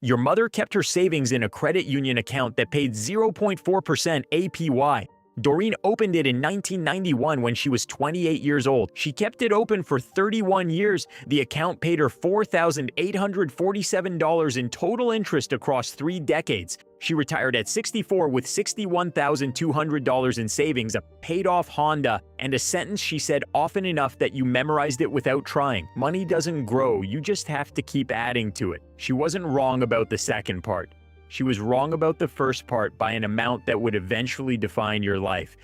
Your mother kept her savings in a credit union account that paid 0.4% APY. Doreen opened it in 1991 when she was 28 years old. She kept it open for 31 years. The account paid her $4,847 in total interest across 3 decades. She retired at 64 with $61,200 in savings, a paid-off Honda, and a sentence she said often enough that you memorized it without trying. Money doesn't grow, you just have to keep adding to it. She wasn't wrong about the second part. She was wrong about the first part by an amount that would eventually define your life.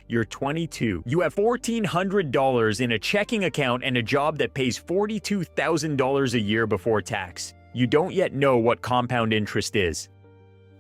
You're 22. You have $1,400 in a checking account and a job that pays $42,000 a year before tax. You don't yet know what compound interest is.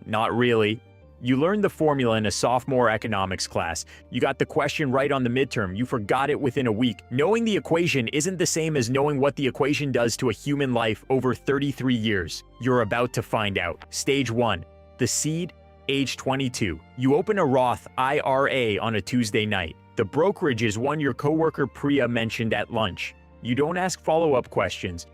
Not really. You learned the formula in a sophomore economics class. You got the question right on the midterm. You forgot it within a week. Knowing the equation isn't the same as knowing what the equation does to a human life over 33 years. You're about to find out. Stage 1. The seed, age 22. You open a Roth IRA on a Tuesday night. The brokerage is one your coworker Priya mentioned at lunch. You don't ask follow-up questions.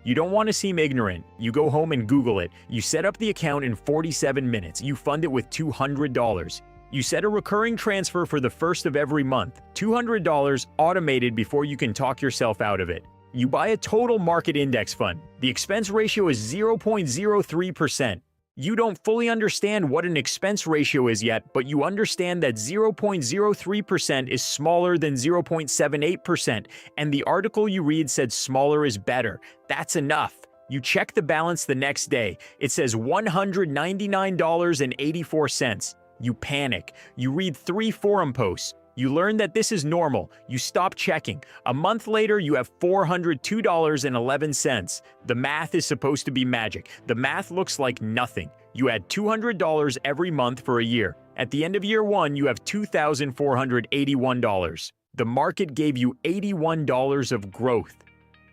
You don't want to seem ignorant. You go home and Google it. You set up the account in 47 minutes. You fund it with $200. You set a recurring transfer for the first of every month. $200 automated before you can talk yourself out of it. You buy a total market index fund. The expense ratio is 0.03%. You don't fully understand what an expense ratio is yet, but you understand that 0.03% is smaller than 0.78%, and the article you read said smaller is better. That's enough. You check the balance the next day. It says $199.84. You panic. You read 3 forum posts. You learn that this is normal. You stop checking. A month later, you have $402.11. The math is supposed to be magic. The math looks like nothing. You add $200 every month for a year. At the end of year 1, you have $2,481. The market gave you $81 of growth.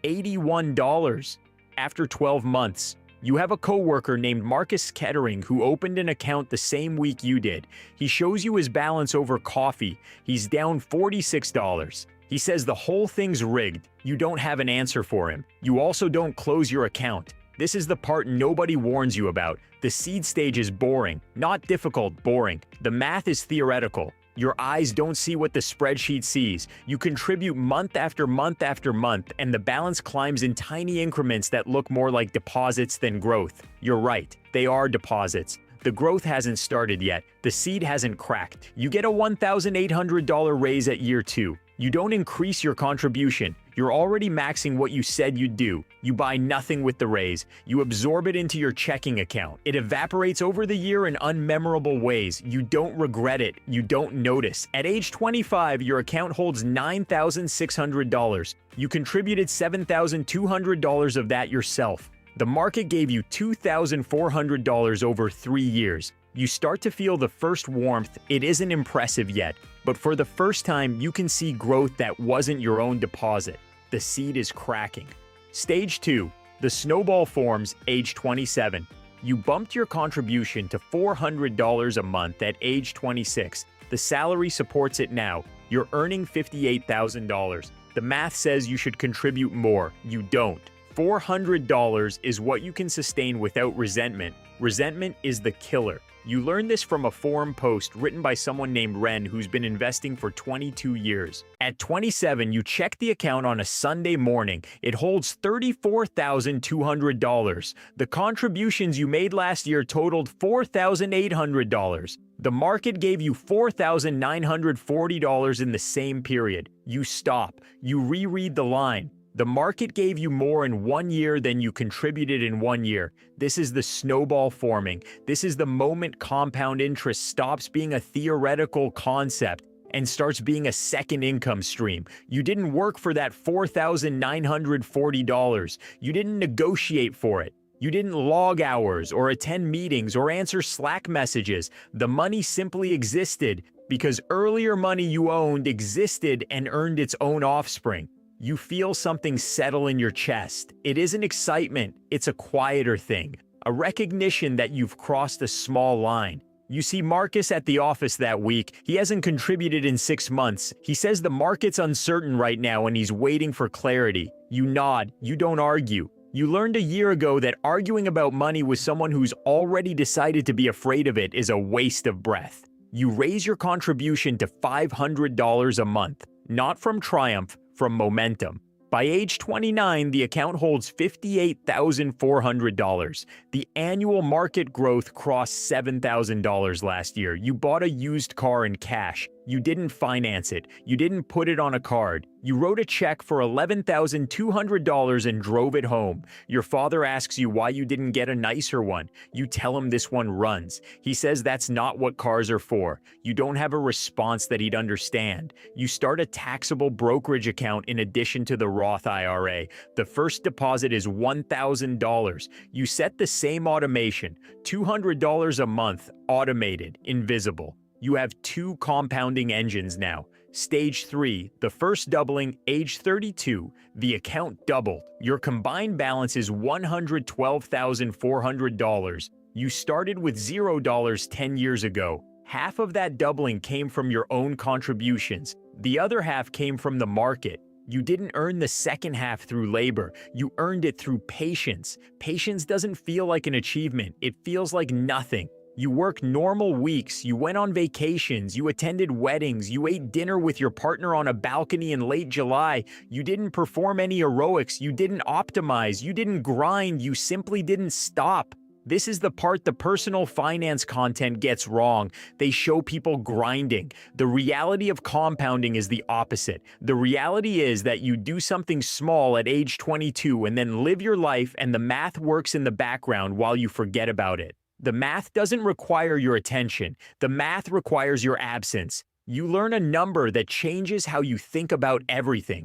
$81 after 12 months. You have a coworker named Marcus Kettering who opened an account the same week you did. He shows you his balance over coffee. He's down $46. He says the whole thing's rigged. You don't have an answer for him. You also don't close your account. This is the part nobody warns you about. The seed stage is boring. Not difficult, boring. The math is theoretical. Your eyes don't see what the spreadsheet sees. You contribute month after month after month, and the balance climbs in tiny increments that look more like deposits than growth. You're right, they are deposits. The growth hasn't started yet. The seed hasn't cracked. You get a $1,800 raise at year 2. You don't increase your contribution. You're already maxing what you said you'd do. You buy nothing with the raise. You absorb it into your checking account. It evaporates over the year in unmemorable ways. You don't regret it. You don't notice. At age 25, your account holds $9,600. You contributed $7,200 of that yourself. The market gave you $2,400 over 3 years. You start to feel the first warmth. It isn't impressive yet, but for the first time, you can see growth that wasn't your own deposit. The seed is cracking. Stage 2. The snowball forms, age 27. You bumped your contribution to $400 a month at age 26. The salary supports it now. You're earning $58,000. The math says you should contribute more. You don't. $400 is what you can sustain without resentment. Resentment is the killer. You learned this from a forum post written by someone named Ren who's been investing for 22 years. At 27, you check the account on a Sunday morning. It holds $34,200. The contributions you made last year totaled $4,800. The market gave you $4,940 in the same period. You stop. You reread the line. The market gave you more in 1 year than you contributed in 1 year. This is the snowball forming. This is the moment compound interest stops being a theoretical concept and starts being a second income stream. You didn't work for that $4,940. You didn't negotiate for it. You didn't log hours or attend meetings or answer Slack messages. The money simply existed because earlier money you owned existed and earned its own offspring. You feel something settle in your chest. It isn't excitement, it's a quieter thing. A recognition that you've crossed a small line. You see Marcus at the office that week. He hasn't contributed in 6 months. He says the market's uncertain right now and he's waiting for clarity. You nod, you don't argue. You learned a year ago that arguing about money with someone who's already decided to be afraid of it is a waste of breath. You raise your contribution to $500 a month, not from triumph, from momentum. By age 29, the account holds $58,400. The annual market growth crossed $7,000 last year. You bought a used car in cash. You didn't finance it. You didn't put it on a card. You wrote a check for $11,200 and drove it home. Your father asks you why you didn't get a nicer one. You tell him this one runs. He says that's not what cars are for. You don't have a response that he'd understand. You start a taxable brokerage account in addition to the Roth IRA. The first deposit is $1,000. You set the same automation, $200 a month, automated, invisible. You have two compounding engines now. Stage 3, the first doubling, age 32, the account doubled. Your combined balance is $112,400. You started with $0 10 years ago. Half of that doubling came from your own contributions. The other half came from the market. You didn't earn the second half through labor. You earned it through patience. Patience doesn't feel like an achievement. It feels like nothing. You worked normal weeks, you went on vacations, you attended weddings, you ate dinner with your partner on a balcony in late July, you didn't perform any heroics, you didn't optimize, you didn't grind, you simply didn't stop. This is the part the personal finance content gets wrong. They show people grinding. The reality of compounding is the opposite. The reality is that you do something small at age 22 and then live your life, and the math works in the background while you forget about it. The math doesn't require your attention. The math requires your absence. You learn a number that changes how you think about everything.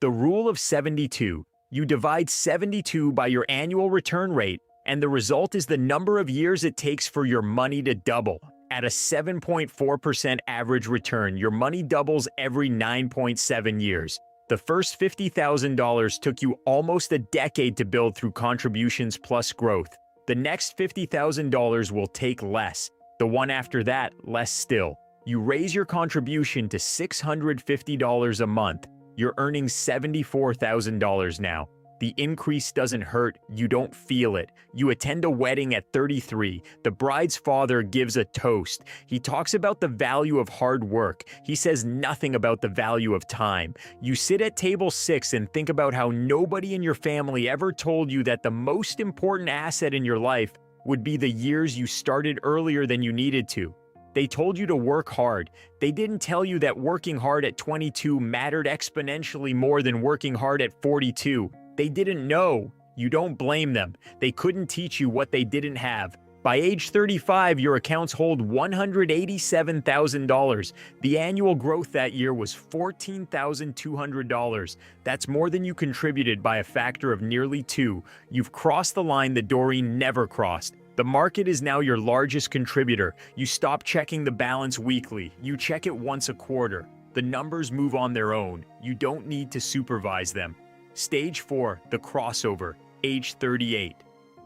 The rule of 72. You divide 72 by your annual return rate, and the result is the number of years it takes for your money to double. At a 7.4% average return, your money doubles every 9.7 years. The first $50,000 took you almost a decade to build through contributions plus growth. The next $50,000 will take less. The one after that, less still. You raise your contribution to $650 a month. You're earning $74,000 now. The increase doesn't hurt, you don't feel it. You attend a wedding at 33. The bride's father gives a toast. He talks about the value of hard work. He says nothing about the value of time. You sit at table 6 and think about how nobody in your family ever told you that the most important asset in your life would be the years you started earlier than you needed to. They told you to work hard. They didn't tell you that working hard at 22 mattered exponentially more than working hard at 42. They didn't know. You don't blame them. They couldn't teach you what they didn't have. By age 35, your accounts hold $187,000. The annual growth that year was $14,200. That's more than you contributed by a factor of nearly 2. You've crossed the line that Doreen never crossed. The market is now your largest contributor. You stop checking the balance weekly. You check it once a quarter. The numbers move on their own. You don't need to supervise them. Stage 4, the crossover, age 38.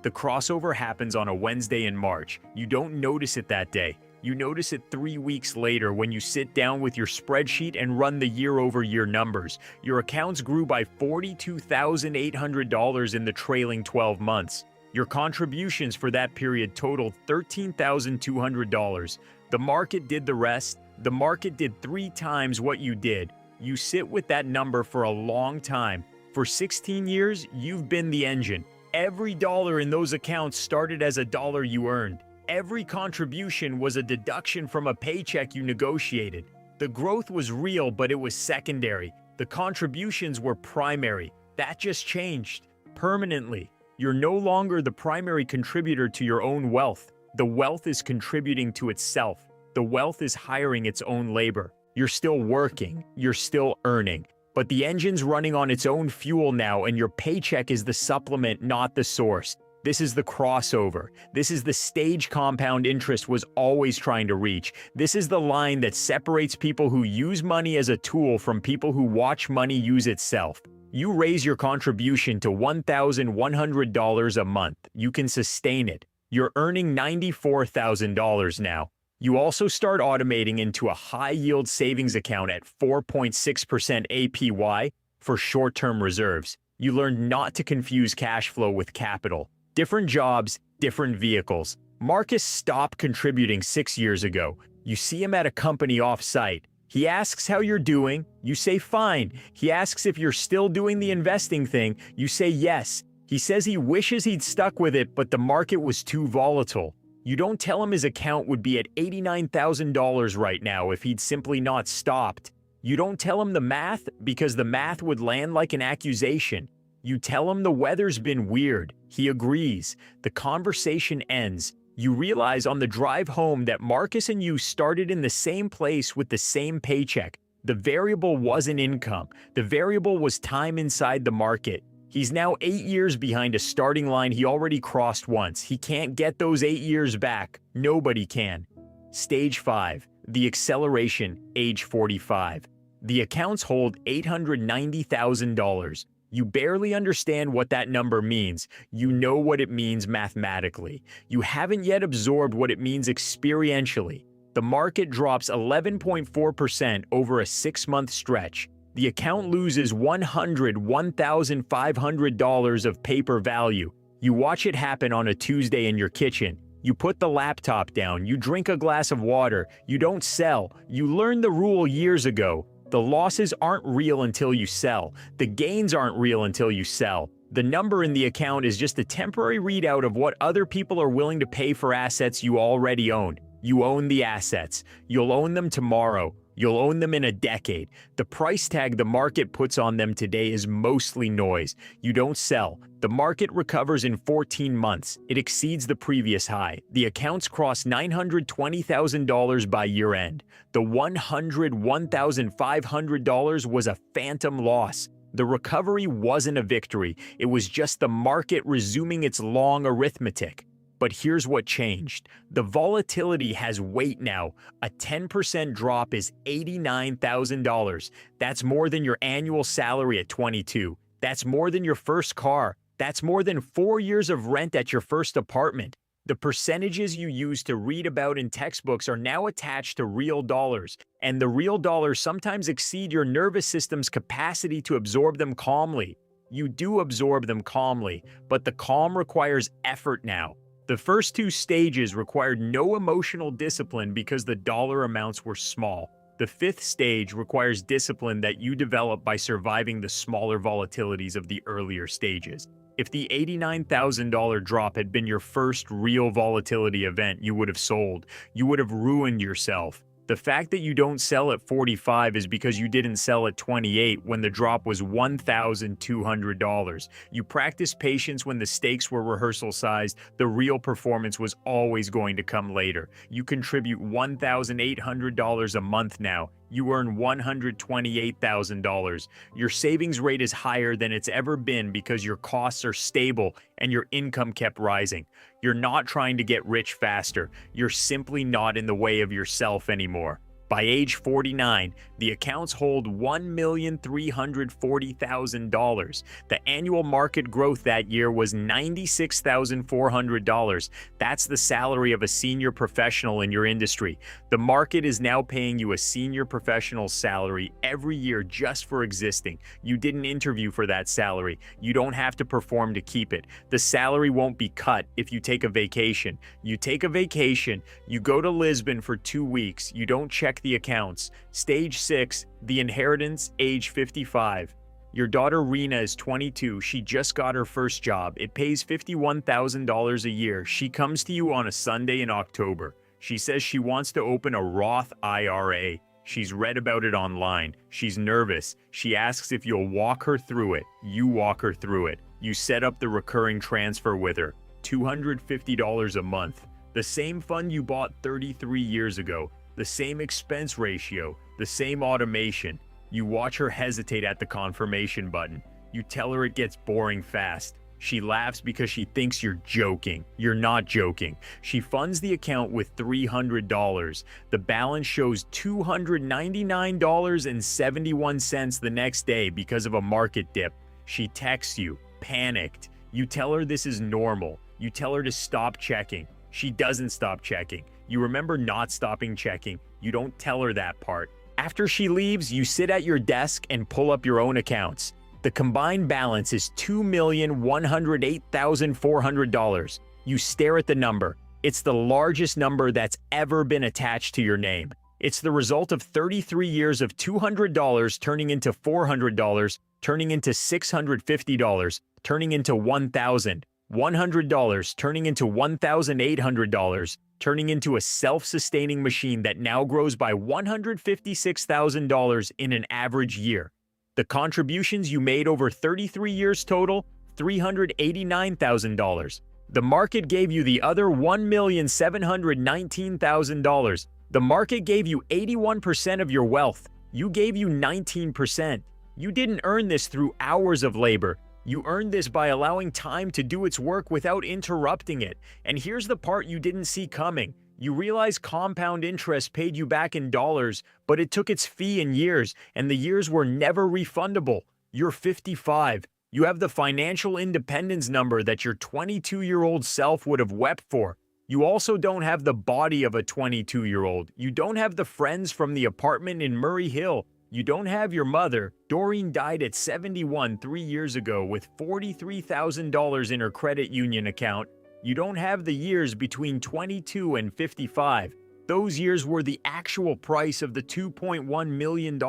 The crossover happens on a Wednesday in March. You don't notice it that day. You notice it 3 weeks later when you sit down with your spreadsheet and run the year-over-year numbers. Your accounts grew by $42,800 in the trailing 12 months. Your contributions for that period totaled $13,200. The market did the rest. The market did 3 times what you did. You sit with that number for a long time. For 16 years, you've been the engine. Every dollar in those accounts started as a dollar you earned. Every contribution was a deduction from a paycheck you negotiated. The growth was real, but it was secondary. The contributions were primary. That just changed permanently. You're no longer the primary contributor to your own wealth. The wealth is contributing to itself. The wealth is hiring its own labor. You're still working. You're still earning. But the engine's running on its own fuel now, and your paycheck is the supplement, not the source. This is the crossover. This is the stage compound interest was always trying to reach. This is the line that separates people who use money as a tool from people who watch money use itself. You raise your contribution to $1,100 a month. You can sustain it. You're earning $94,000 now. You also start automating into a high-yield savings account at 4.6% APY for short-term reserves. You learned not to confuse cash flow with capital. Different jobs, different vehicles. Marcus stopped contributing 6 years ago. You see him at a company off-site. He asks how you're doing. You say fine. He asks if you're still doing the investing thing. You say yes. He says he wishes he'd stuck with it, but the market was too volatile. You don't tell him his account would be at $89,000 right now if he'd simply not stopped. You don't tell him the math because the math would land like an accusation. You tell him the weather's been weird. He agrees. The conversation ends. You realize on the drive home that Marcus and you started in the same place with the same paycheck. The variable wasn't income. The variable was time inside the market. He's now 8 years behind a starting line he already crossed once. He can't get those 8 years back. Nobody can. Stage 5. The acceleration, age 45. The accounts hold $890,000. You barely understand what that number means. You know what it means mathematically. You haven't yet absorbed what it means experientially. The market drops 11.4% over a 6-month stretch. The account loses $101,500 of paper value. You watch it happen on a Tuesday in your kitchen. You put the laptop down. You drink a glass of water. You don't sell. You learned the rule years ago. The losses aren't real until you sell. The gains aren't real until you sell. The number in the account is just a temporary readout of what other people are willing to pay for assets you already own. You own the assets. You'll own them tomorrow. You'll own them in a decade. The price tag the market puts on them today is mostly noise. You don't sell. The market recovers in 14 months. It exceeds the previous high. The accounts cross $920,000 by year-end. The $101,500 was a phantom loss. The recovery wasn't a victory. It was just the market resuming its long arithmetic. But here's what changed. The volatility has weight now. A 10% drop is $89,000. That's more than your annual salary at 22. That's more than your first car. That's more than 4 years of rent at your first apartment. The percentages you used to read about in textbooks are now attached to real dollars, and the real dollars sometimes exceed your nervous system's capacity to absorb them calmly. You do absorb them calmly, but the calm requires effort now. The first 2 stages required no emotional discipline because the dollar amounts were small. The 5th stage requires discipline that you develop by surviving the smaller volatilities of the earlier stages. If the $89,000 drop had been your first real volatility event, you would have sold. You would have ruined yourself. The fact that you don't sell at 45 is because you didn't sell at 28 when the drop was $1,200. You practiced patience when the stakes were rehearsal-sized. The real performance was always going to come later. You contribute $1,800 a month now. You earn $128,000. Your savings rate is higher than it's ever been because your costs are stable and your income kept rising. You're not trying to get rich faster. You're simply not in the way of yourself anymore. By age 49, the accounts hold $1,340,000. The annual market growth that year was $96,400. That's the salary of a senior professional in your industry. The market is now paying you a senior professional's salary every year just for existing. You didn't interview for that salary. You don't have to perform to keep it. The salary won't be cut if you take a vacation. You take a vacation, you go to Lisbon for 2 weeks, you don't check the accounts. Stage 6, the inheritance, age 55. Your daughter Rena is 22. She just got her first job. It pays $51,000 a year. She comes to you on a Sunday in October. She says she wants to open a Roth IRA. She's read about it online. She's nervous. She asks if you'll walk her through it. You walk her through it. You set up the recurring transfer with her. $250 a month. The same fund you bought 33 years ago. The same expense ratio, the same automation. You watch her hesitate at the confirmation button. You tell her it gets boring fast. She laughs because she thinks you're joking. You're not joking. She funds the account with $300. The balance shows $299.71 the next day because of a market dip. She texts you, panicked. You tell her this is normal. You tell her to stop checking. She doesn't stop checking. You remember not stopping checking. You don't tell her that part. After she leaves, you sit at your desk and pull up your own accounts. The combined balance is $2,108,400. You stare at the number. It's the largest number that's ever been attached to your name. It's the result of 33 years of $200 turning into $400, turning into $650, turning into $1,000, $100 turning into $1,800, turning into a self-sustaining machine that now grows by $156,000 in an average year. The contributions you made over 33 years total, $389,000. The market gave you the other $1,719,000. The market gave you 81% of your wealth. You gave you 19%. You didn't earn this through hours of labor. You earned this by allowing time to do its work without interrupting it. And here's the part you didn't see coming. You realize compound interest paid you back in dollars, but it took its fee in years, and the years were never refundable. You're 55. You have the financial independence number that your 22-year-old self would have wept for. You also don't have the body of a 22-year-old. You don't have the friends from the apartment in Murray Hill. You don't have your mother. Doreen died at 71 3 years ago with $43,000 in her credit union account. You don't have the years between 22 and 55. Those years were the actual price of the $2.1 million.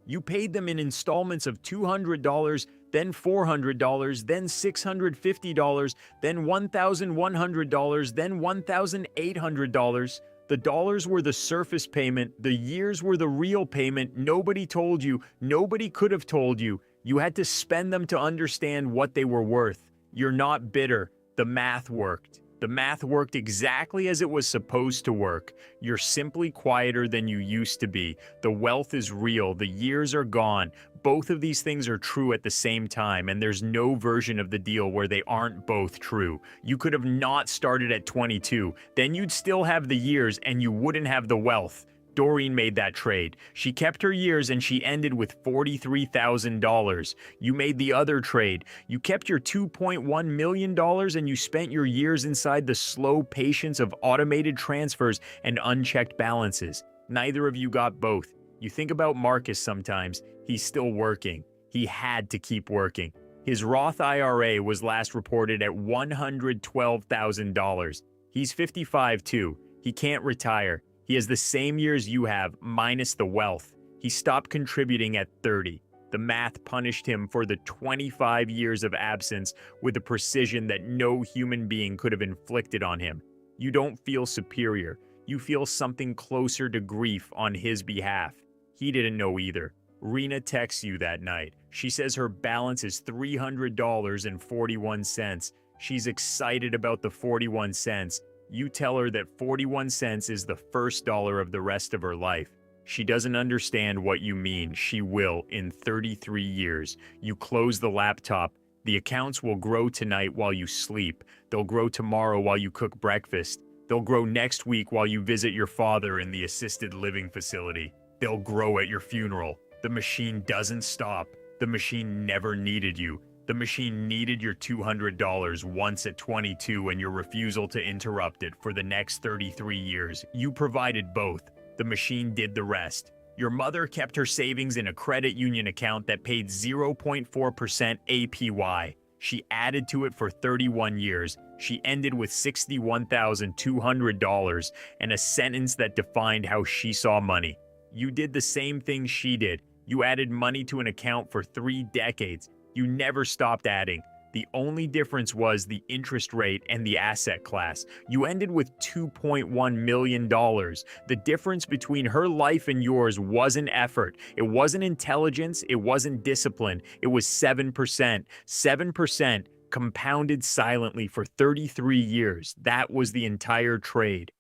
You paid them in installments of $200, then $400, then $650, then $1,100, then $1,800. The dollars were the surface payment, the years were the real payment. Nobody told you, nobody could have told you. You had to spend them to understand what they were worth. You're not bitter. The math worked. The math worked exactly as it was supposed to work. You're simply quieter than you used to be. The wealth is real. The years are gone. Both of these things are true at the same time, and there's no version of the deal where they aren't both true. You could have not started at 22. Then you'd still have the years, and you wouldn't have the wealth. Doreen made that trade. She kept her years and she ended with $43,000. You made the other trade. You kept your $2.1 million and you spent your years inside the slow patience of automated transfers and unchecked balances. Neither of you got both. You think about Marcus sometimes. He's still working. He had to keep working. His Roth IRA was last reported at $112,000. He's 55 too. He can't retire. He has the same years you have, minus the wealth. He stopped contributing at 30. The math punished him for the 25 years of absence with a precision that no human being could have inflicted on him. You don't feel superior. You feel something closer to grief on his behalf. He didn't know either. Rena texts you that night. She says her balance is $300.41. She's excited about the 41 cents. You tell her that 41 cents is the first dollar of the rest of her life. She doesn't understand what you mean. She will in 33 years. You close the laptop. The accounts will grow tonight while you sleep. They'll grow tomorrow while you cook breakfast. They'll grow next week while you visit your father in the assisted living facility. They'll grow at your funeral. The machine doesn't stop. The machine never needed you. The machine needed your $200 once at 22 and your refusal to interrupt it for the next 33 years. You provided both. The machine did the rest. Your mother kept her savings in a credit union account that paid 0.4% APY. She added to it for 31 years. She ended with $61,200 and a sentence that defined how she saw money. You did the same thing she did. You added money to an account for 3 decades. You never stopped adding. The only difference was the interest rate and the asset class. You ended with $2.1 million. The difference between her life and yours wasn't effort. It wasn't intelligence. It wasn't discipline. It was 7%. 7% compounded silently for 33 years. That was the entire trade.